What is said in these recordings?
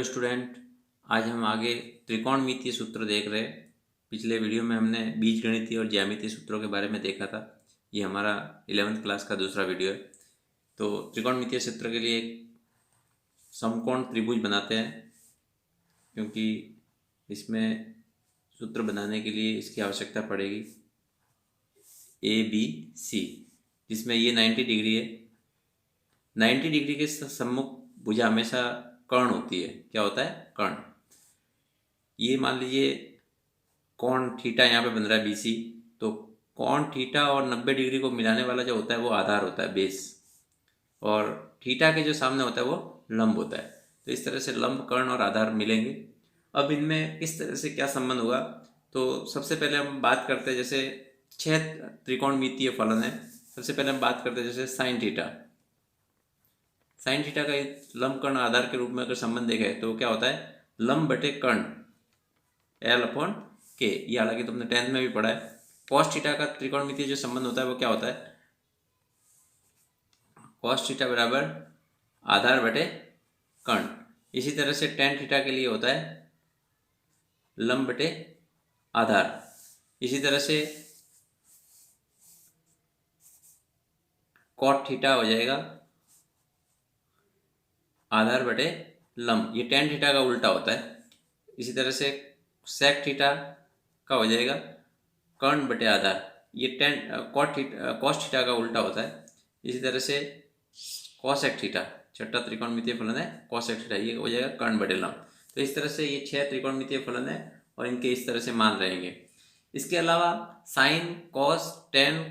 Student, आज हम आगे त्रिकोणमितीय सूत्र देख रहे हैं। पिछले वीडियो में हमने बीजगणितीय और ज्यामितीय सूत्रों के बारे में देखा था। ये हमारा 11th क्लास का दूसरा वीडियो है। तो त्रिकोणमितीय सूत्र के लिए एक समकोण त्रिभुज बनाते हैं, क्योंकि इसमें सूत्र बनाने के लिए इसकी आवश्यकता पड़ेगी ABC, जिसमें ये 90 डिग्री है। 90 डिग्री के सम्मुख भुजा हमेशा कर्ण होती है। क्या होता है? कर्ण। ये मान लीजिए कोण थीटा यहाँ पे बन रहा है BC, तो कोण थीटा और 90 डिग्री को मिलाने वाला जो होता है वो आधार होता है, बेस, और थीटा के जो सामने होता है वो लंब होता है। तो इस तरह से लंब, कर्ण और आधार मिलेंगे। अब इनमें किस तरह से क्या संबंध होगा, तो सबसे पहले हम बात करते हैं, जैसे 6 त्रिकोणमितीय फलन है। सबसे पहले हम बात करते हैं जैसे साइन थीटा। साइन थीटा का एक लंब कर्ण आधार के रूप में अगर संबंध देखें तो क्या होता है? लंब बटे कर्ण L/K। ये हालांकि तुमने 10th में भी पढ़ा है। कॉस थीटा का त्रिकोणमितीय जो संबंध होता है वो क्या होता है? कॉस थीटा बराबर आधार बटे कर्ण। इसी तरह से टेन थीटा के लिए होता है लंब बटे आधार। इसी तरह से कॉट थीटा हो जाएगा आधार बटे लंब। ये टेन थीटा का उल्टा होता है। इसी तरह से सेक थीटा का हो जाएगा कर्ण बटे आधार। ये कॉस थीटा का उल्टा होता है। इसी तरह से कॉसेक थीटा, छठा त्रिकोणमितीय फलन है कॉसेक थीटा, ये हो जाएगा कर्ण बटे लंब। तो इस तरह से ये 6 त्रिकोणमितीय फलन है और इनके इस तरह से मान रहेंगे। इसके अलावा sign, cos, tan,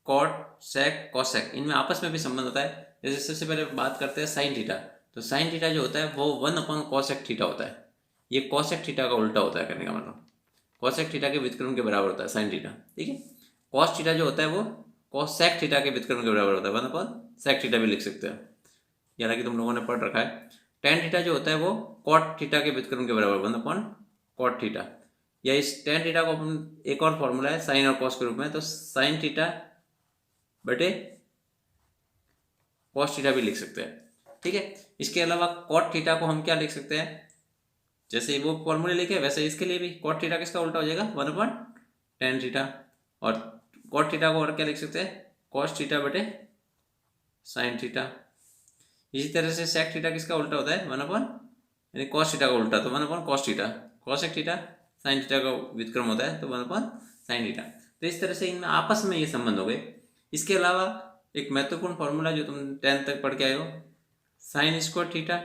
cot, sec, cosec, इनमें आपस में भी संबंध होता है। जैसे सबसे पहले बात करते हैं साइन थीटा। तो साइन थीटा जो होता है वो 1/cosec थीटा होता है। ये cosec थीटा का उल्टा होता है, करने का मतलब cosec थीटा के व्युत्क्रम के बराबर होता है साइन थीटा, ठीक है। cos थीटा जो होता है वो cosec थीटा के व्युत्क्रम के बराबर होता है, 1/sec थीटा भी लिख सकते हैं, हालांकि तुम लोगों ने पढ़ रखा है। tan थीटा जो होता है वो cot थीटा के व्युत्क्रम के बराबर, 1/cot थीटा। या इस tan थीटा को अपन एक और फॉर्मूला है साइन और cos के रूप में, तो साइन थीटा बटे cos थीटा भी लिख सकते हैं, ठीक है। इसके अलावा कॉट थीटा को हम क्या लिख सकते हैं? जैसे वो फॉर्मूले लिखे वैसे इसके लिए भी कॉट थीटा किसका उल्टा हो जाएगा? 1/tan theta. और कॉट थीटा को और क्या लिख सकते हैं? cos थीटा बटे साइन थीटा। इसी तरह से सेक थीटा किसका उल्टा होता है? 1/, यानी cos थीटा का उल्टा, तो 1/cos theta. cosec theta sine theta का व्युत्क्रम होता है, तो 1/sin थीटा। तो इस तरह से इनमें आपस में ये संबंध हो गए। इसके अलावा एक महत्वपूर्ण फॉर्मूला जो तुम 10th तक पढ़ के आए हो, sine square theta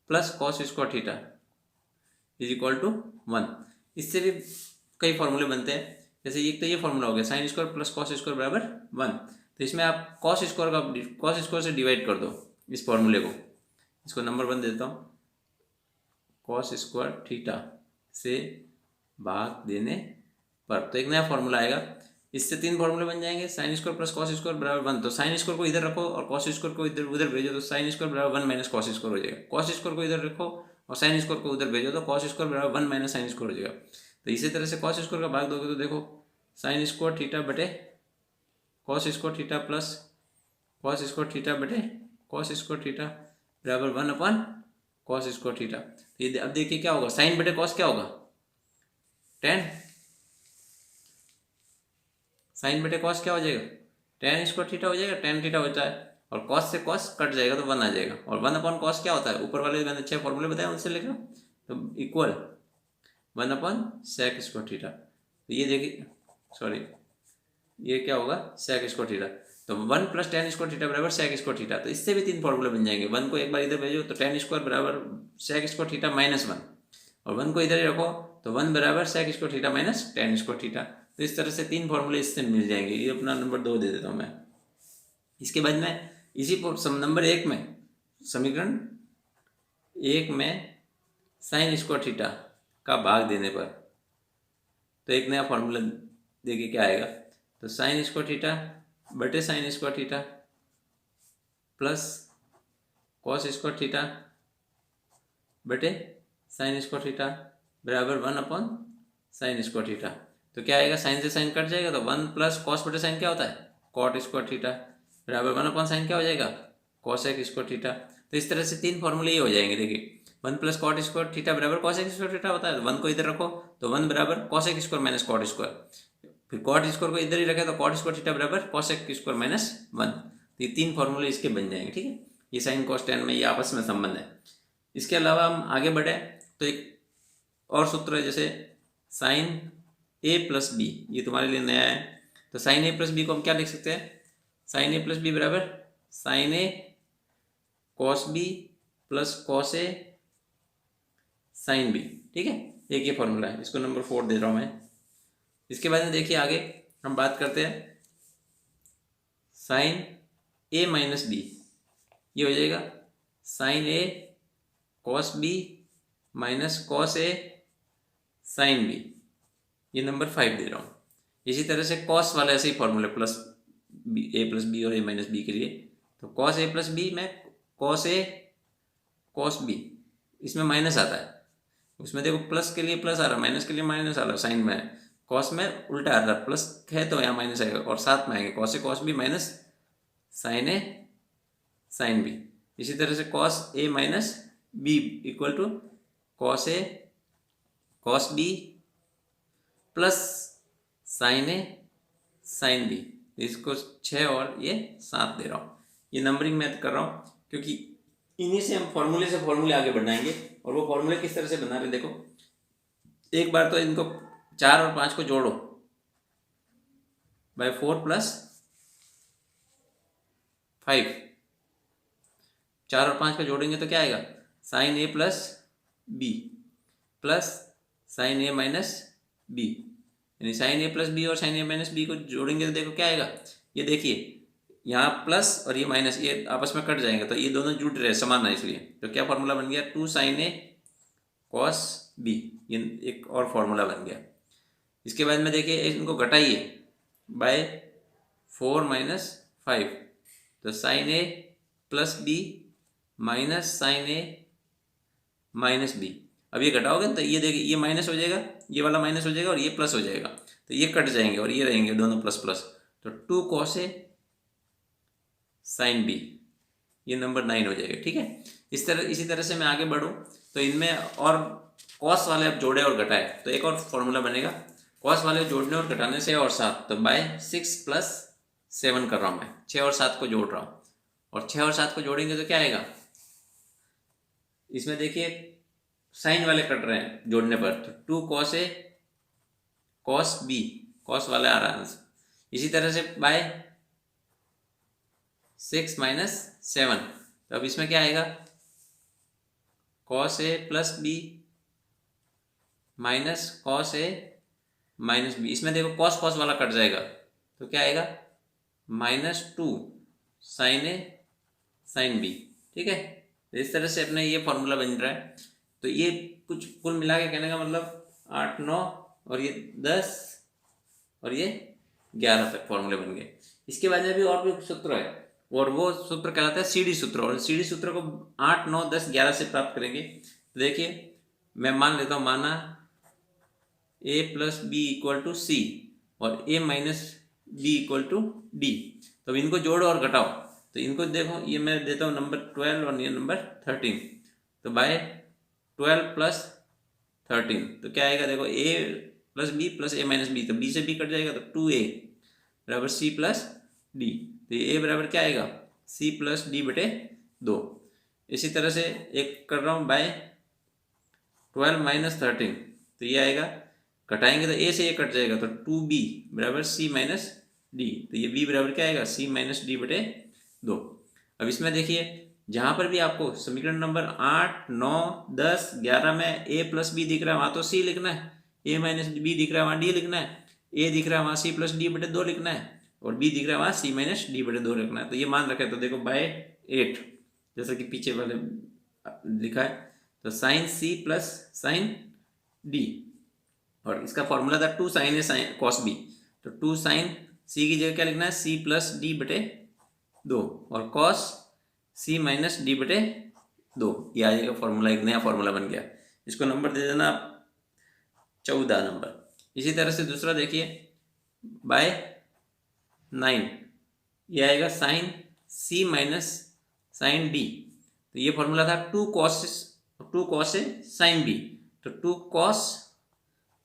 plus cos square theta is equal to 1। इससे भी कई फॉर्मूले बनते हैं। जैसे एक तो ये फॉर्मूला हो गया sine square plus cos square बराबर 1। तो इसमें आप कॉस स्क्वायर से डिवाइड कर दो इस फॉर्मूले को। इसको नंबर 1 देता हूँ। कॉस स्क्वायर थीटा से भाग देने पर तो एक नया फॉर्मूला आएगा। इससे 3 फॉर्मूले बन जाएंगे। Sine square plus cos square बराबर 1। तो साइन स्क्वायर को इधर रखो और कॉस स्क्वायर को इधर उधर भेजो, तो साइन स्क्वायर बराबर 1 माइनस कॉस स्क्वायर हो जाएगा। कॉस स्क्वायर को इधर रखो और साइन स्क्वायर को उधर भेजो, तो कॉस स्क्वायर बराबर 1 माइनस साइन स्क्वायर हो जाएगा। तो इसी तरह से कॉस स्क्वायर का भाग दोगे तो देखो साइन स्क्वायर थीटा बटे cos square theta plus cos square theta बटे कॉस स्क्वायर थीटा बराबर 1/cos स्क्वायर थीटा। तो ये अब देखिए क्या होगा, साइन बटे कॉस क्या होगा? 10। साइन बटे कॉस क्या हो जाएगा? tan स्क्वायर थीटा हो जाएगा। tan थीटा होता है और कॉस से कॉस कट जाएगा तो 1 आ जाएगा। और 1/cos क्या होता है? ऊपर वाले मैंने 6 फॉर्मूले बताए उनसे लिख लो, तो इक्वल 1/sec स्क्वायर थीटा। तो ये देखिए, सॉरी, ये क्या होगा? sec square theta. तो 1 + tan स्क्वायर थीटा बराबर sec स्क्वायर थीटा। तो इससे भी 3 फॉर्मूले बन जाएंगे। 1 को एक बार इधर भेजो तो tan स्क्वायर बराबर sec स्क्वायर थीटा माइनस 1, और 1 को इधर ही रखो तो 1 बराबर sec square theta minus tan square theta. तो इस तरह से 3 फॉर्मूले इससे मिल जाएंगे। ये अपना नंबर 2 दे देता हूँ मैं। इसके बाद में इसी नंबर 1 में, समीकरण 1 में साइन स्क्वायर थीटा का भाग देने पर तो एक नया फॉर्मूला देखिए क्या आएगा। तो साइन स्क्वायर थीटा बटे sign square theta plus cos square theta बटे साइन स्क्वायर थीटा बराबर 1/sin स्क्वायर थीटा। तो क्या आएगा? साइन से साइन कट जाएगा, तो 1 + cos बटे साइन क्या होता है? cot स्क्वायर थीटा बराबर 1/sin क्या हो जाएगा? cosec square theta. तो इस तरह से 3 फॉर्मूले ही हो जाएंगे। देखिए 1 प्लस कॉट स्क्वायर थीटा बराबर कॉसेक स्क्वायर थीटा होता है। 1 को इधर रखो तो 1 बराबर cosec square minus cot square, फिर कॉट स्क्वायर को इधर ही रखे तो कॉट स्क्वायर थीटा बराबर कॉसेक स्क्वायर माइनस 1। तो ये 3 फॉर्मूले इसके बन जाएंगे, ठीक है। ये साइन कॉस टेन में ये आपस में संबंध है। इसके अलावा हम आगे बढ़े तो एक और सूत्र है, जैसे साइन ए प्लस बी, ये तुम्हारे लिए नया है। तो साइन ए प्लस बी को हम क्या लिख सकते हैं, साइन ए प्लस बी बराबर sign A cos B plus cos A sine B, ठीक है। एक ये फॉर्मूला है, इसको नंबर 4 दे रहा हूँ मैं। इसके बाद में देखिए आगे हम बात करते हैं साइन ए माइनस बी, ये हो जाएगा sign A cos B minus cos A sine B, ये नंबर 5 दे रहा हूँ। इसी तरह से कॉस वाले ऐसे ही फॉर्मूले प्लस बी, ए प्लस बी और ए माइनस बी के लिए, तो कॉस ए प्लस बी में कॉस ए कॉस बी, इसमें माइनस आता है, उसमें देखो प्लस के लिए प्लस आ रहा है, माइनस के लिए माइनस आ रहा है, साइन में है। कॉस में उल्टा आ रहा है, प्लस है तो यहाँ माइनस आएगा और साथ में आएंगे cos A cos B minus sine A sine B. इसी तरह से cos A minus B equal to cos A cos B plus sine A sine B. इसको 6 और ये 7 दे रहा हूँ। ये नंबरिंग मैं कर रहा हूँ क्योंकि इन्हीं से हम फॉर्मूले से फॉर्मूले आगे बढ़ाएंगे। और वो फॉर्मूले किस तरह से बना रहे देखो, एक बार तो इनको 4 और 5 को जोड़ो बाय 4 प्लस 5, 4 और 5 को जोड़ेंगे तो क्या आएगा, साइन ए प्लस बी प्लस साइन ए माइनस बी, यानी साइन ए प्लस बी और साइन ए माइनस बी को जोड़ेंगे तो देखो क्या आएगा, ये देखिए यहाँ प्लस और ये माइनस ये आपस में कट जाएंगे तो ये दोनों जुड़ रहे समान है, इसलिए तो क्या फॉर्मूला बन गया 2 साइन ए कॉस बी, ये एक और फॉर्मूला बन गया। इसके बाद में देखिए इनको घटाइए बाय 4 माइनस 5, तो साइन ए प्लस बी माइनस साइन ए माइनस बी। अब ये घटाओगे तो ये देखिए ये माइनस हो जाएगा, ये वाला माइनस हो जाएगा और ये प्लस हो जाएगा, तो ये कट जाएंगे और ये रहेंगे दोनों प्लस प्लस, तो 2 कॉस ए साइन बी, ये नंबर 9 हो जाएगा, ठीक है। इसी तरह से मैं आगे बढ़ूँ तो इनमें और कॉस वाले अब जोड़े और घटाए तो एक और फॉर्मूला बनेगा, कॉस वाले जोड़ने और घटाने से और 7, तो बाय 6 प्लस 7 कर रहा हूँ मैं, 6 और 7 को जोड़ रहा हूँ और 6 और 7 को जोड़ेंगे तो क्या आएगा, इसमें देखिए साइन वाले कट रहे हैं जोड़ने पर, तो 2 cos A cos B, cos वाले आ रहा है आंसर। इसी तरह से बाय 6 माइनस 7, तो अब इसमें क्या आएगा, cos A plus B minus cos A minus B, इसमें देखो कॉस कॉस वाला कट जाएगा तो क्या आएगा -2 साइन ए साइन बी, ठीक है। तो इस तरह से अपने ये फॉर्मूला बन रहा है। तो ये कुछ कुल मिला के कहने का मतलब 8 9 और ये 10 और ये 11 तक फॉर्मूले बन गए। इसके बाद में भी और भी सूत्र है और वो सूत्र कहलाता है सीडी सूत्र, और सीडी सूत्र को 8 9 10 11 से प्राप्त करेंगे। तो देखिए मैं मान लेता हूँ, माना a plus B equal to C और a minus B equal to D, तो इनको जोड़ो और घटाओ, तो इनको देखो ये मैं देता हूँ नंबर 12 और ये नंबर 13, तो बाय 12 प्लस 13 तो क्या आएगा, देखो a plus b plus a minus b, तो b से b कट जाएगा तो 2a बराबर c प्लस d, तो ये a बराबर क्या आएगा c प्लस d बटे 2। इसी तरह से एक कर रहा हूँ बाय 12 माइनस 13, तो ये आएगा, घटाएंगे तो a से ये कट जाएगा तो 2b बराबर c माइनस d, तो ये b बराबर क्या आएगा c माइनस d बटे 2। अब इसमें देखिए जहाँ पर भी आपको समीकरण नंबर 8 9 10 11 में a प्लस बी दिख रहा है वहाँ तो c लिखना है, a माइनस बी दिख रहा है वहाँ d लिखना है, a दिख रहा है वहाँ c प्लस d बटे 2 लिखना है और b दिख रहा है वहाँ c माइनस d बटे 2 लिखना है। तो ये मान रखे तो देखो बाय 8 जैसा कि पीछे वाले लिखा है, तो sine c plus sine d और इसका फॉर्मूला था 2 sine A sine cos B, तो 2 साइन c की जगह क्या लिखना है c प्लस d बटे 2 और कॉस c माइनस d बटे 2, ये आ जाएगा फॉर्मूला, एक नया फॉर्मूला बन गया। इसको नंबर दे देना 14 नंबर। इसी तरह से दूसरा देखिए बाय 9, ये आएगा sine c minus sine d, तो ये फॉर्मूला था 2 two cos A sine B, तो 2 कॉस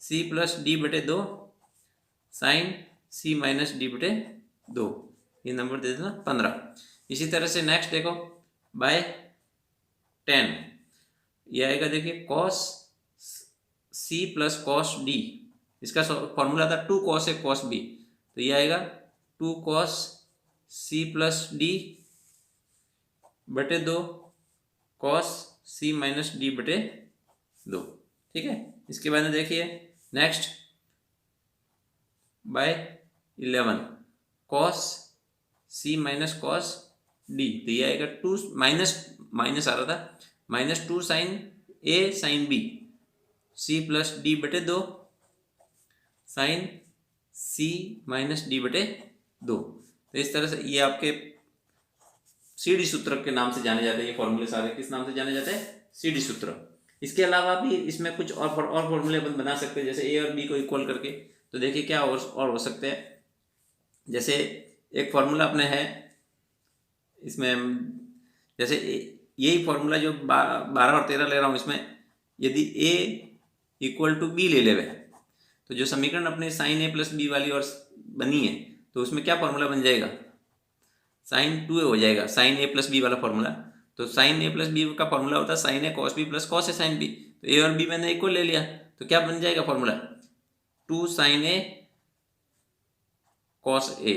सी प्लस डी बटे 2 साइन सी माइनस डी बटे 2, ये नंबर दे देना 15। इसी तरह से नेक्स्ट देखो बाय 10, ये आएगा देखिए cos C plus cos D, इसका फॉर्मूला था 2 कॉस ए कॉस बी, तो ये आएगा 2 कॉस सी प्लस डी बटे 2 कॉस सी माइनस डी बटे 2, ठीक है। इसके बाद में देखिए next by 11 cos C minus cos D, तो ये आएगा 2 माइनस आ रहा था -2 sine A sine B C plus D बटे 2 साइन सी माइनस डी बटे 2। तो इस तरह से ये आपके सीडी सूत्र के नाम से जाने जाते हैं, ये फॉर्मूले सारे किस नाम से जाने जाते हैं, सीडी सूत्र। इसके अलावा भी इसमें कुछ और फॉर्मूले अपन बना सकते हैं, जैसे ए और बी को इक्वल करके। तो देखिए क्या और हो सकते हैं, जैसे एक फॉर्मूला अपने है इसमें, जैसे यही फॉर्मूला जो 12 और 13 ले रहा हूँ, इसमें यदि ए इक्वल टू बी ले लेवे, तो जो समीकरण अपने साइन ए प्लस बी वाली और बनी है, तो उसमें क्या फॉर्मूला बन जाएगा, साइन 2a हो जाएगा, साइन ए प्लस बी वाला फॉर्मूला। तो साइन ए प्लस बी का फॉर्मूला होता है sign A cos B plus cos A sine B, तो ए और बी मैंने इक्वल ले लिया, तो क्या बन जाएगा formula 2 sine A cos A,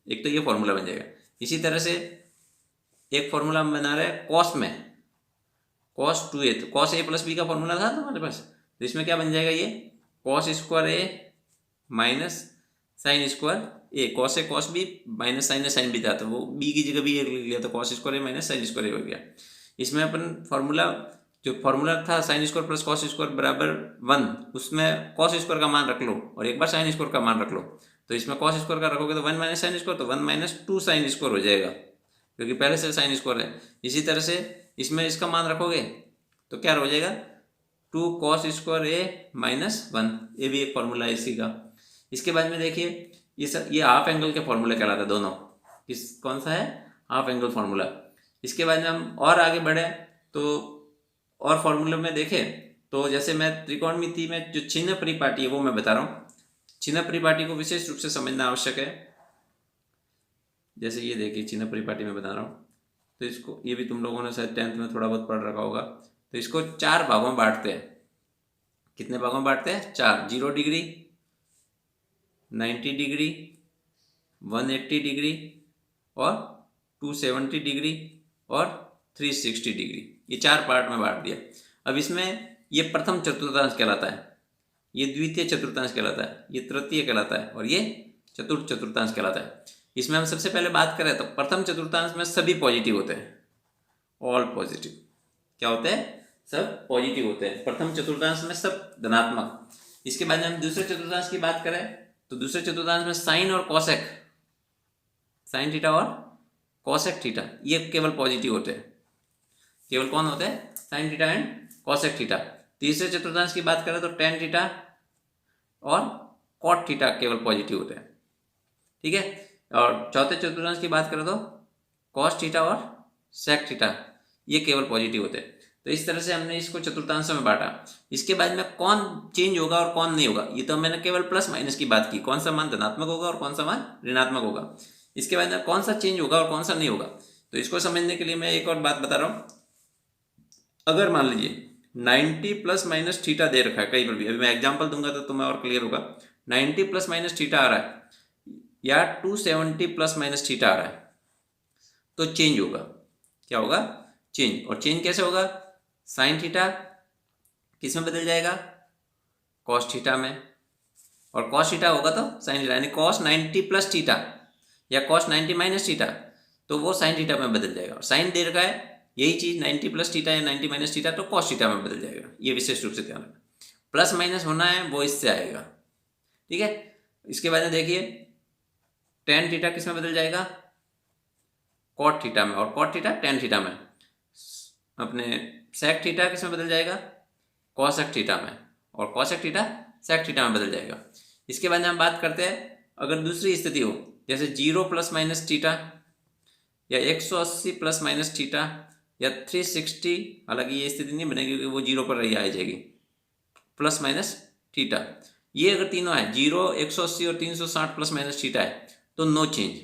एक तो ये फॉर्मूला बन जाएगा। इसी तरह से एक फॉर्मूला हम बना रहे हैं कॉस में, कॉस 2a, तो कॉस ए प्लस बी का फॉर्मूला था तुम्हारे पास, तो इसमें क्या बन जाएगा, ये cos square A minus sine square A, cos A cos B minus sine A sine B था, तो वो बी की जगह बी लिख लिया, तो कॉस स्क्वायर ए माइनस साइन स्क्वायर ए हो गया। इसमें अपन फॉर्मूला जो फॉर्मूला था sine square plus cos square बराबर 1, उसमें कॉस स्क्वायर का मान रख लो और एक बार साइन स्क्वायर का मान रख लो, तो इसमें कॉस स्क्वायर का रखोगे तो 1 माइनस साइन स्क्वायर, तो 1 माइनस 2 साइन स्क्वायर हो जाएगा, क्योंकि पहले से साइन स्क्वायर है। इसी तरह से इसमें इसका मान रखोगे तो क्या हो जाएगा 2 कॉस स्क्वायर ए माइनस 1, ये भी एक फॉर्मूला है इसी का। इसके बाद में देखिए ये हाफ एंगल के फॉर्मूले कहलाते हैं दोनों, कौन सा है, हाफ एंगल फॉर्मूला। इसके बाद में हम और आगे बढ़े तो और फॉर्मूले में देखें, तो जैसे मैं त्रिकोणमिति में जो चिन्ह परिपाटी है वो मैं बता रहा हूँ, चिन्ह परिपाटी को विशेष रूप से समझना आवश्यक है। जैसे ये देखिए चिन्ह परिपाटी में बता रहा हूँ, तो इसको ये भी तुम लोगों ने शायद 10th में थोड़ा बहुत पढ़ रखा होगा। तो इसको 4 भागों में बांटते हैं, कितने भागों में बांटते हैं, 4, 0 डिग्री, 90 डिग्री, 180 डिग्री और 270 डिग्री और 360 डिग्री, ये 4 पार्ट में बांट दिया। अब इसमें ये प्रथम चतुर्थांश कहलाता है, ये द्वितीय चतुर्थांश कहलाता है, ये तृतीय कहलाता है और ये चतुर्थ चतुर्थांश कहलाता है। इसमें हम सबसे पहले बात करें तो प्रथम चतुर्थांश में सभी पॉजिटिव होते हैं, ऑल पॉजिटिव, क्या होते हैं, सब पॉजिटिव होते हैं। प्रथम चतुर्थांश में सब धनात्मक। इसके बाद हम दूसरे चतुर्थांश की बात करें तो दूसरे चतुर्थांश में साइन और कॉसेक, साइन थीटा और कॉसेक थीटा, ये केवल पॉजिटिव होते हैं। केवल कौन होते हैं, sine theta and cosec theta. तीसरे चतुर्थांश की बात करें तो टेन थीटा और कॉट थीटा केवल पॉजिटिव होते हैं, ठीक है। और चौथे चतुर्थांश की बात करें तो कॉस थीटा और सेक थीटा, ये केवल पॉजिटिव होते हैं। तो इस तरह से हमने इसको चतुर्थांशों में बांटा। इसके बाद में कौन चेंज होगा और कौन नहीं होगा, ये तो मैंने केवल प्लस माइनस की बात की, कौन सा मान धनात्मक होगा और कौन सा मान ऋणात्मक होगा। इसके बाद में कौन सा चेंज होगा और कौन सा नहीं होगा, तो इसको समझने के लिए मैं एक और बात बता रहा हूँ। अगर मान लीजिए 90 प्लस माइनस थीटा दे रखा है कहीं पर भी, अभी मैं एग्जाम्पल दूंगा तो तुम्हें और क्लियर होगा। 90 प्लस माइनस थीटा आ रहा है या 270 प्लस माइनस थीटा आ रहा है, तो चेंज होगा, क्या होगा, चेंज। और चेंज कैसे होगा, साइन थीटा किस में बदल जाएगा, कॉस थीटा में, और कॉस थीटा होगा तो साइन थीटा, यानी कॉस 90 प्लस थीटा या कॉस 90 माइनस थीटा, तो वो साइन थीटा में बदल जाएगा। और साइन दे रखा है यही चीज 90 प्लस थीटा या 90 माइनस थीटा, तो कॉस थीटा में बदल जाएगा। ये विशेष रूप से ध्यान रखना, प्लस माइनस होना है वो इससे आएगा, ठीक है। इसके बाद में देखिए टेन थीटा किस में बदल जाएगा, कॉट थीटा में, और कॉट थीटा टेन थीटा में। अपने सेक थीटा किस में बदल जाएगा, कॉसेक थीटा में, और कॉसेक थीटा सेक थीटा में बदल जाएगा। इसके बाद हम बात करते हैं अगर दूसरी स्थिति हो, जैसे 0 प्लस माइनस थीटा या 180 प्लस माइनस थीटा या 360, हालांकि ये स्थिति नहीं बनेगी क्योंकि वो 0 पर ही आ जाएगी, प्लस माइनस थीटा। ये अगर तीनों है 0, 180 और 360 प्लस माइनस थीटा है तो नो चेंज,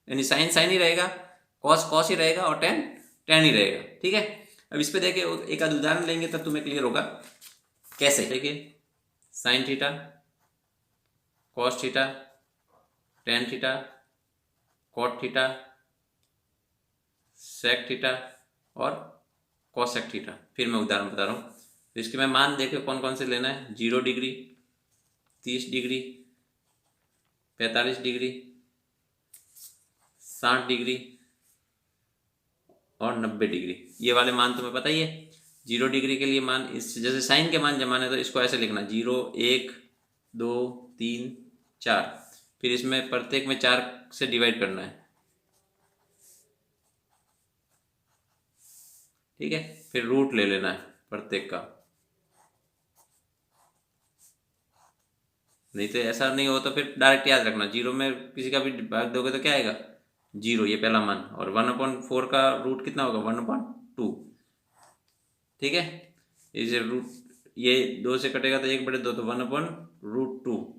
यानी साइन साइन ही रहेगा, कॉस कॉस ही रहेगा और टेन टेन ही रहेगा। ठीक है, अब इस पे देखिए एक आध उदाहरण लेंगे तब तुम्हें क्लियर होगा कैसे। देखिए sine theta, cos theta, tan theta, cot theta, sec theta और कॉसेक थीटा। फिर मैं उदाहरण बता रहा हूँ, तो इसके मैं मान देखिए कौन कौन से लेना है। 0 डिग्री, 30 डिग्री, 45 डिग्री, 60 डिग्री और 90 डिग्री। ये वाले मान तुम्हें पता ही है। 0 डिग्री के लिए मान इस जैसे साइन के मान जमाने तो इसको ऐसे लिखना 0, 1, 2, 3, 4, फिर इसमें प्रत्येक में 4 से डिवाइड करना है। ठीक है, फिर रूट ले लेना है प्रत्येक का, नहीं तो ऐसा नहीं हो तो फिर डायरेक्ट याद रखना 0 में किसी का भी भाग दोगे तो क्या आएगा 0, ये पहला मान, और 1/4 का रूट कितना होगा 1/2। ठीक है, इसे रूट ये 2 से कटेगा तो 1/2 तो 1/√2।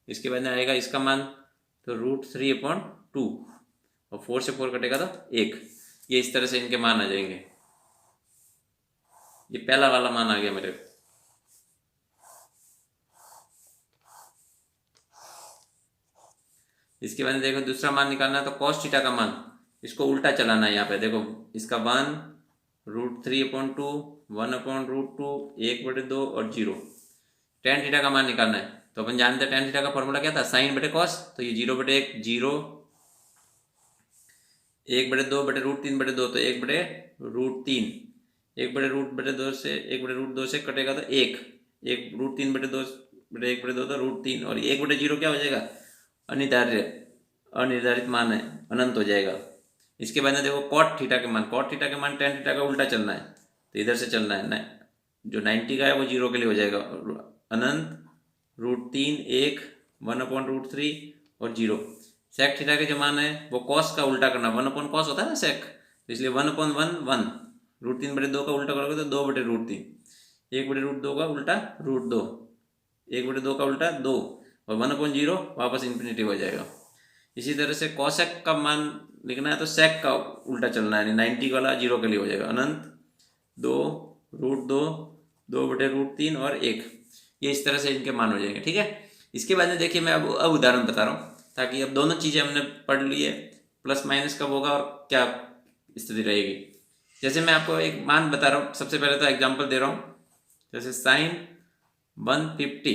इसके बाद में आएगा इसका मान तो √3/2 और 4 से 4 कटेगा तो 1। ये इस तरह से इनके मान आ जाएंगे। ये पहला वाला मान आ गया मेरे। इसके बाद देखो दूसरा मान निकालना है तो कॉस थीटा का मान, इसको उल्टा चलाना है। यहाँ पे देखो इसका 1√3/2, 1/√2, 1/2 और 0। टेन थीटा का मान निकालना है तो अपन जानते हैं टेन थीटा का फॉर्मूला क्या था, साइन बटे कॉस। तो ये 0/1 0, 1/2/√3/2 तो 1/√3, 1/√2 से 1/√2 से कटेगा तो 1, 1√3/2 तो √3 और 1/0 क्या हो जाएगा अनिर्धारित मान है, अनंत हो जाएगा। इसके बाद में देखो कॉट थीटा के मान, कॉट थीटा के मान टेन थीटा का उल्टा चलना है तो इधर से चलना है, जो 90 का है वो 0 के लिए हो जाएगा, अनंत √3, 1, 1/√3 और 0। सेक थीटा के जो मान है वो कॉस का उल्टा करना, 1/cos होता है ना सेक, तो इसलिए 1/1 1, √3/2 का उल्टा करोगे तो 2/√3, 1/√2 का उल्टा √2, 1/2 का उल्टा 2 और 1/0 वापस इन्फिनिटी हो जाएगा। इसी तरह से कॉसेक का मान लिखना है तो सेक का उल्टा चलना है, 90 वाला 0 के लिए हो जाएगा, अनंत 2, √2, 2/√3 और 1। ये इस तरह से इनके मान हो जाएंगे। ठीक है, इसके बाद में देखिए मैं अब उदाहरण बता रहा हूँ ताकि अब दोनों चीज़ें हमने पढ़ ली है, प्लस माइनस कब होगा और क्या स्थिति रहेगी। जैसे मैं आपको एक मान बता रहा हूँ, सबसे पहले तो एग्जांपल दे रहा हूँ, जैसे साइन 150,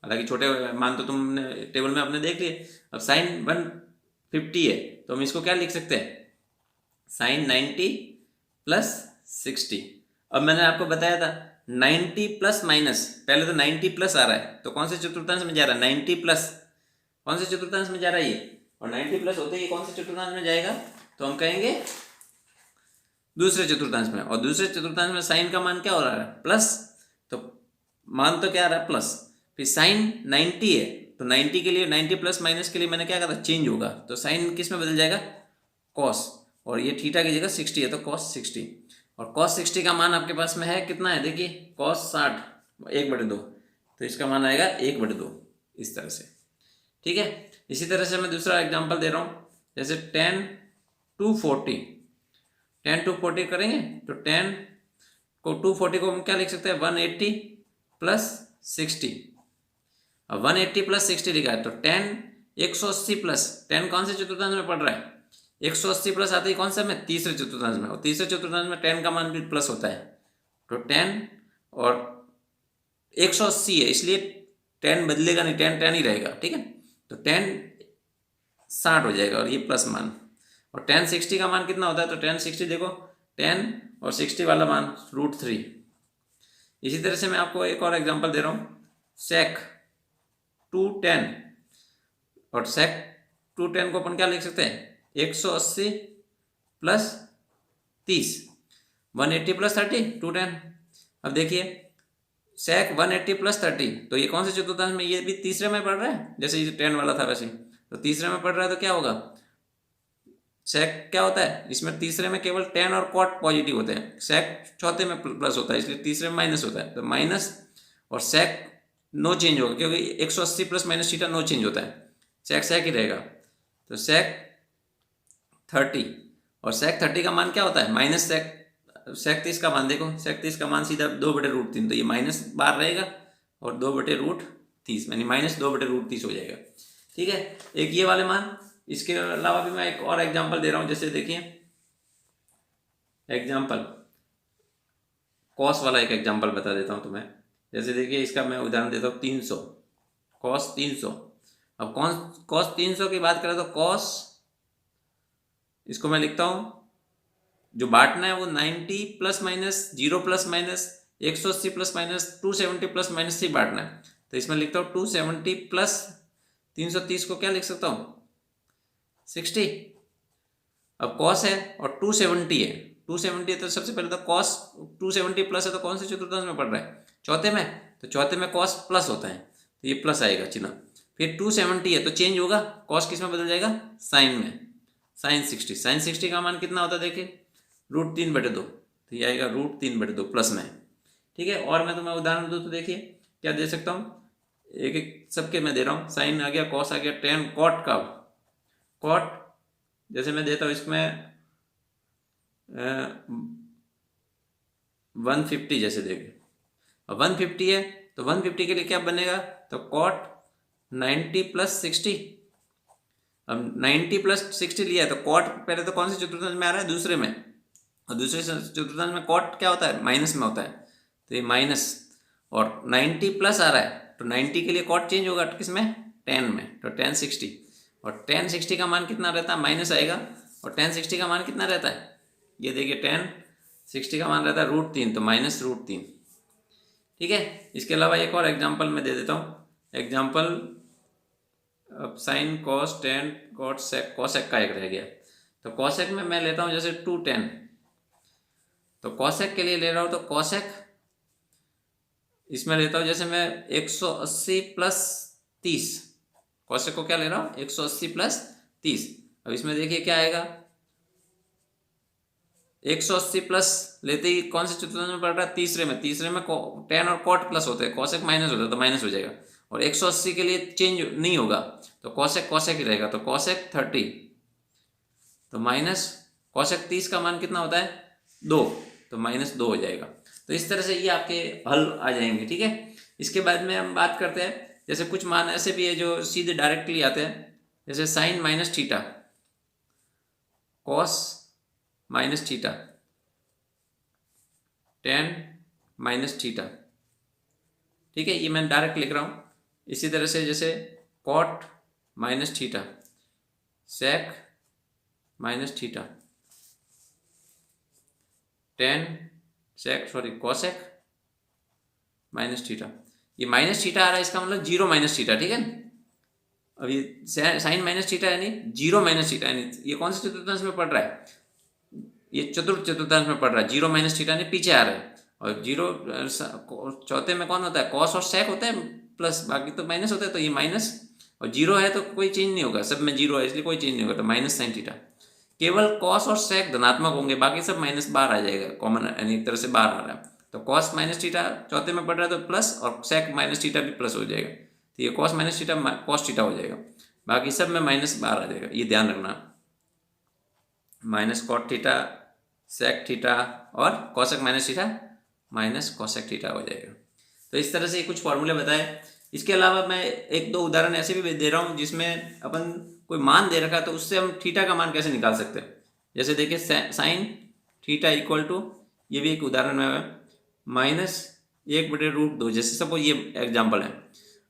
हालांकि छोटे मान तो तुमने टेबल में आपने देख लिए। अब साइन 150 है तो हम इसको क्या लिख सकते हैं, साइन 90 + 60। अब मैंने आपको बताया था 90 प्लस माइनस, पहले तो 90 प्लस आ रहा है तो कौन से चतुर्थांश में जा रहा है 90 प्लस, कौन से चतुर्थांश में जा रहा है ये, और 90 प्लस होते ही कौन से चतुर्थांश में जाएगा तो हम कहेंगे दूसरे चतुर्थांश में। और दूसरे चतुर्थांश में साइन का मान क्या हो रहा है प्लस, तो मान तो क्या आ रहा है प्लस, फिर साइन 90 है तो 90 के लिए 90 प्लस माइनस के लिए मैंने क्या कहा था चेंज होगा, तो साइन किस में बदल जाएगा कॉस, और ये थीटा की जगह 60 है तो कॉस 60, और कॉस 60 का मान आपके पास में है कितना है, देखिए कॉस 60 1/2 तो इसका मान आएगा 1/2 इस तरह से। ठीक है, इसी तरह से मैं दूसरा एग्जांपल दे रहा हूँ, जैसे 10 to 40, 10 to 40 करेंगे तो 10 को 240 को हम क्या लिख सकते हैं 180 + 60। अब 180 + 60 लिखा है तो 10 180 प्लस 10 कौन से चतुर्थांश में पड़ रहा है, 180 प्लस आते ही कौन सा में तीसरे चतुर्थांश में, और तीसरे चतुर्थांश में 10 का मान भी प्लस होता है तो 10 और 180 है इसलिए 10 बदलेगा नहीं, 10 10 ही रहेगा। ठीक है, तो 10 60 हो जाएगा और ये प्लस मान, और 10 60 का मान कितना होता है तो 10 60 देखो 10 और 60 वाला मान √3। इसी तरह से मैं आपको एक और एग्जांपल दे रहा हूँ, सेक 210, और सेक 210 को अपन क्या लिख सकते हैं 180 + 30, 180 + 30 210। अब देखिए सेक 180 + 30 तो ये कौन से चतुर्थांश में, ये भी तीसरे में पढ़ रहा है, जैसे ये 10 वाला था वैसे, तो तीसरे में पढ़ रहा है तो क्या होगा सेक क्या होता है, इसमें तीसरे में केवल टेन और कॉट पॉजिटिव होते हैं, सेक चौथे में प्लस होता है, इसलिए तीसरे में माइनस होता है, तो माइनस और सेक नो चेंज होगा क्योंकि 180 plus minus theta no change होता है, सेक सेक ही रहेगा। तो सेक 30 और सेक 30 का मान क्या होता है माइनस सेक 30 का मान देखो, सेक 30 का मान सीधा 2/√3, तो ये माइनस बार रहेगा और 2/√30 यानी माइनस 2/√30 हो जाएगा। ठीक है, एक ये वाले मान। इसके अलावा भी मैं एक और एग्जांपल दे रहा हूँ, जैसे देखिए एग्जांपल कॉस वाला एक एग्जांपल बता देता हूँ तुम्हें। जैसे देखिए इसका मैं उदाहरण देता हूँ 300, कॉस 300। अब कॉस 300 की बात करें तो कॉस, इसको मैं लिखता हूँ, जो बांटना है वो 90 plus minus 0 plus minus 180 plus minus 270 plus minus से बांटना है। तो इसमें लिखता हूँ 270 प्लस 330 को क्या लिख सकता हूँ 60। अब कॉस है और 270 है, 270 है तो सबसे पहले तो कॉस 270 प्लस है तो कौन से चतुर्थांश में पड़ रहा है, चौथे में, तो चौथे में कॉस प्लस होता है तो ये प्लस आएगा चिन्ह। फिर 270 है तो चेंज होगा, कॉस किस में बदल जाएगा, साइन में, साइन 60। साइन 60 का मान कितना होता है देखिए √3/2, तो ये आएगा √3/2 प्लस में। ठीक है, और मैं तुम्हें उदाहरण दूँ तो देखिए क्या दे सकता हूँ, एक एक सबके मैं दे रहा हूँ, साइन आ गया, कॉस आ गया, टेन, कॉट का, कॉट जैसे मैं देता हूँ इसमें 150 जैसे देखिए, अब 150 है तो 150 के लिए क्या बनेगा, तो कॉट 90 प्लस 60। अब 90 प्लस 60 लिया है तो कॉट पहले तो कौन से चतुर्थांश में आ रहा है, दूसरे में, और दूसरे चतुर्थांश में कॉट क्या होता है, माइनस में होता है, तो ये माइनस, और 90 प्लस आ रहा है तो 90 के लिए कॉट चेंज होगा किसमें, 10 में, तो 10 60, और 10 60 का मान कितना रहता है, माइनस आएगा, और 10 60 का मान कितना रहता है, ये देखिए 10 60 का मान रहता है √3, तो माइनस √3। ठीक है, इसके अलावा एक और एग्जाम्पल मैं दे देता हूँ, एग्जाम्पल अब sine cos tan cot sec, cosec का एक रह गया, तो कॉसेक में मैं लेता हूँ जैसे 210, तो कॉसेक के लिए ले रहा हूँ तो कॉसेक इसमें लेता हूँ जैसे मैं 180 प्लस 30, कॉसेक को क्या ले रहा हूँ 180 प्लस 30। अब इसमें देखिए क्या आएगा, 180 प्लस लेते ही कौन से चतुर्थांश में पड़ रहा है, तीसरे में, तीसरे में टेन और कॉट प्लस होते हैं, कॉसेक माइनस होता है तो माइनस हो जाएगा, और 180 के लिए चेंज नहीं होगा तो कॉसेक कॉसेक ही रहेगा, तो कॉसेक 30 तो माइनस कॉसेक 30 का मान कितना होता है 2, तो -2 हो जाएगा। तो इस तरह से ये आपके हल आ जाएंगे। ठीक है, इसके बाद में हम बात करते हैं, जैसे कुछ मान ऐसे भी है जो सीधे डायरेक्टली आते हैं, जैसे sine minus theta, cos minus theta, tan minus theta. ठीक है, ये मैं डायरेक्ट लिख रहा हूँ। इसी तरह से जैसे cot minus theta, sec minus theta, cosec minus theta. ये माइनस थीटा आ रहा है, इसका मतलब 0 माइनस थीटा। ठीक है, अब ये साइन माइनस थीटा यानी 0 माइनस थीटा, यानी ये कौन से चतुर्थांश में पड़ रहा है, ये चतुर्थ चतुर्थांश में पड़ रहा है, 0 माइनस थीटा यानी पीछे आ रहा है, और 0 चौथे में कौन होता है, कॉस और सेक होता है प्लस, बाकी तो माइनस होता है, तो ये माइनस, और 0 है तो कोई चेंज नहीं होगा, सब में 0 है इसलिए कोई चेंज नहीं होगा, तो माइनस साइन थीटा। केवल कॉस और सेक धनात्मक होंगे, बाकी सब माइनस बाहर आ जाएगा, कॉमन यानी एक तरह से बाहर आ रहा है, तो कॉस माइनस थीटा चौथे में पड़ रहा है तो प्लस, और सेक माइनस थीटा भी प्लस हो जाएगा, तो ये cos minus theta cos theta हो जाएगा, बाकी सब में माइनस बाहर आ जाएगा, ये ध्यान रखना, minus cot theta, sec theta, और cosec minus theta minus cosec theta हो जाएगा। तो इस तरह से कुछ फॉर्मूले बताए। इसके अलावा मैं एक दो उदाहरण ऐसे भी दे रहा हूँ जिसमें अपन कोई मान दे रखा है तो उससे हम थीटा का मान कैसे निकाल सकते हैं। जैसे देखिए साइन थीटा इक्वल टू, ये भी एक उदाहरण में -1/√2, जैसे सपोज ये एग्जाम्पल है।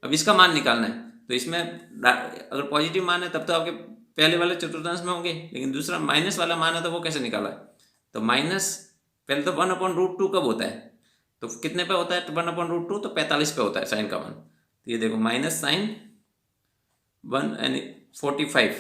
अब इसका मान निकालना है तो इसमें अगर पॉजिटिव मान है तब तो आपके पहले वाले चतुर्थांश में होंगे, लेकिन दूसरा माइनस वाला मान है तो वो कैसे निकाला है, तो माइनस पहले तो 1/√2 कब होता है, तो कितने पे होता है, 1/√2 तो 45 पे होता है साइन का मान। तो ये देखो माइनस साइन 1 यानी 45।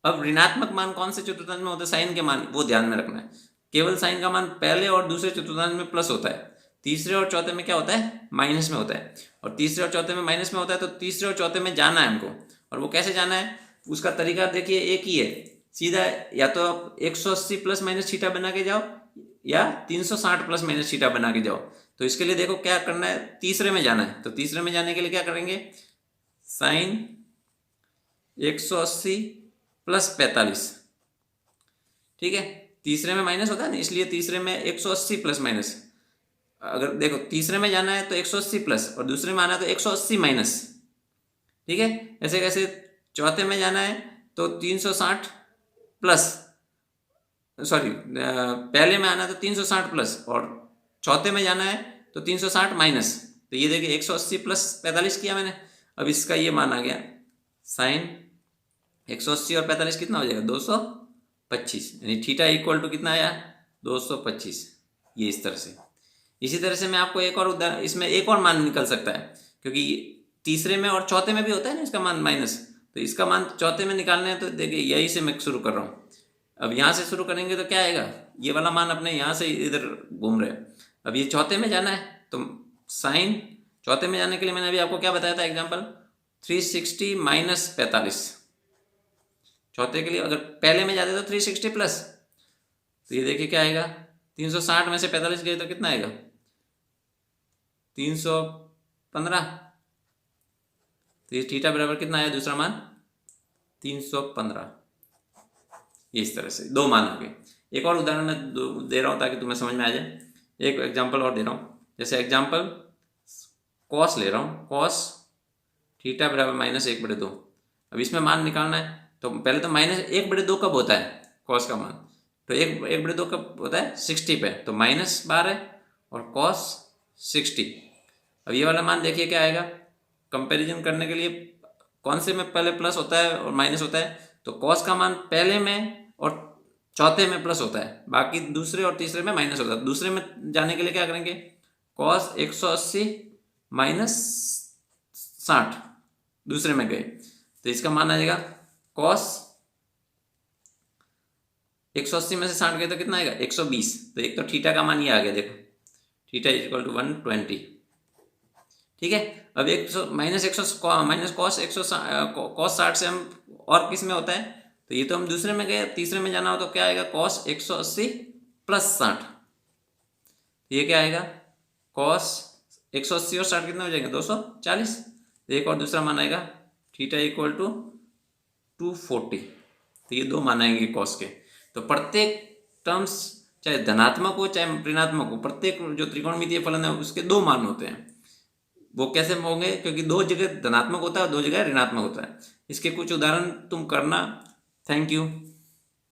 अब ऋणात्मक मान कौन से चतुर्थांश में होता है, साइन के मान, वो ध्यान में रखना है। केवल साइन का मान पहले और दूसरे चतुर्थांश में प्लस होता है, तीसरे और चौथे में क्या होता है, माइनस में होता है, और तीसरे और चौथे में माइनस में होता है, तो तीसरे और चौथे में जाना है हमको, और वो कैसे जाना है, उसका तरीका देखिए एक ही है। सीधा या तो आप 180 प्लस माइनस थीटा बना के जाओ या 360 प्लस माइनस थीटा बना के जाओ। तो इसके लिए देखो क्या करना है, तीसरे में जाना है। तो तीसरे में जाने के लिए क्या करेंगे, साइन 180 प्लस 45, ठीक है। तीसरे में माइनस होता है ना, इसलिए तीसरे में 180 प्लस माइनस। अगर देखो तीसरे में जाना है तो 180 प्लस और दूसरे में आना है तो 180 माइनस, ठीक है। ऐसे कैसे चौथे में जाना है तो 360 प्लस, सॉरी पहले में आना है तो 360 प्लस और चौथे में जाना है तो 360 माइनस। तो ये देखिए 180 प्लस 45 किया मैंने। अब इसका ये मान आ गया साइन 180 और 45 कितना हो जाएगा 225, यानी थीटा इक्वल टू कितना आया 225। ये इस तरह से, इसी तरह से मैं आपको एक और इसमें एक और मान निकल सकता है, क्योंकि तीसरे में और चौथे में भी होता है ना इसका मान माइनस। तो इसका मान चौथे में निकालना है तो देखिए यही से मैं शुरू कर रहा हूँ। अब यहाँ से शुरू करेंगे तो क्या आएगा, ये वाला मान अपने यहाँ से इधर घूम रहे हैं। अब ये चौथे में जाना है तो साइन, चौथे में जाने के लिए मैंने अभी आपको क्या बताया था एग्जाम्पल, 360 माइनस 45। चौथे के लिए अगर पहले में जाते तो 360 प्लस, तो ये देखिए क्या आएगा 360 में से 45 गए तो कितना आएगा 315। तो ये थीटा बराबर कितना आया दूसरा मान 315। ये इस तरह से दो मान हो गए। एक और उदाहरण मैं दे रहा हूँ ताकि तुम्हें समझ में आ जाए। एक एग्जाम्पल और दे रहा हूँ, जैसे एग्जाम्पल कॉस ले रहा हूँ, कॉस थीटा बराबर -1/2। अब इसमें मान निकालना है तो पहले तो -1/2 कब होता है कॉस का मान, तो 1/2 कब होता है 60 पे, तो -12 और कॉस 60। अब ये वाला मान देखिए क्या आएगा, कंपैरिजन करने के लिए कौन से में पहले प्लस होता है और माइनस होता है, तो कॉस का मान पहले में और चौथे में प्लस होता है, बाकी दूसरे और तीसरे में माइनस होता है। दूसरे में जाने के लिए क्या करेंगे, कॉस 180 माइनस 60 दूसरे में गए तो इसका मान आ जाएगा कॉस 180 में से 60 गए तो कितना आएगा 120। तो एक तो थीटा का मान ये आ गया, देखो थीटा इक्वल टू 120, ठीक है। अब माइनस कॉस 60 से हम और किस में होता है, तो ये तो हम दूसरे में गए, तीसरे में जाना हो तो क्या आएगा कॉस 180 प्लस 60। ये क्या आएगा कॉस 180 और 60 कितना हो जाएगा 240। एक और दूसरा मान आएगा थीटा इक्वल टू 240। तो ये दो मान आएंगे कॉस के। तो प्रत्येक टर्म्स चाहे धनात्मक हो चाहे ऋणात्मक हो, प्रत्येक जो त्रिकोणमितीय फलन है उसके दो मान होते हैं। वो कैसे होंगे, क्योंकि दो जगह धनात्मक होता है और दो जगह ऋणात्मक होता है। इसके कुछ उदाहरण तुम करना। Thank you.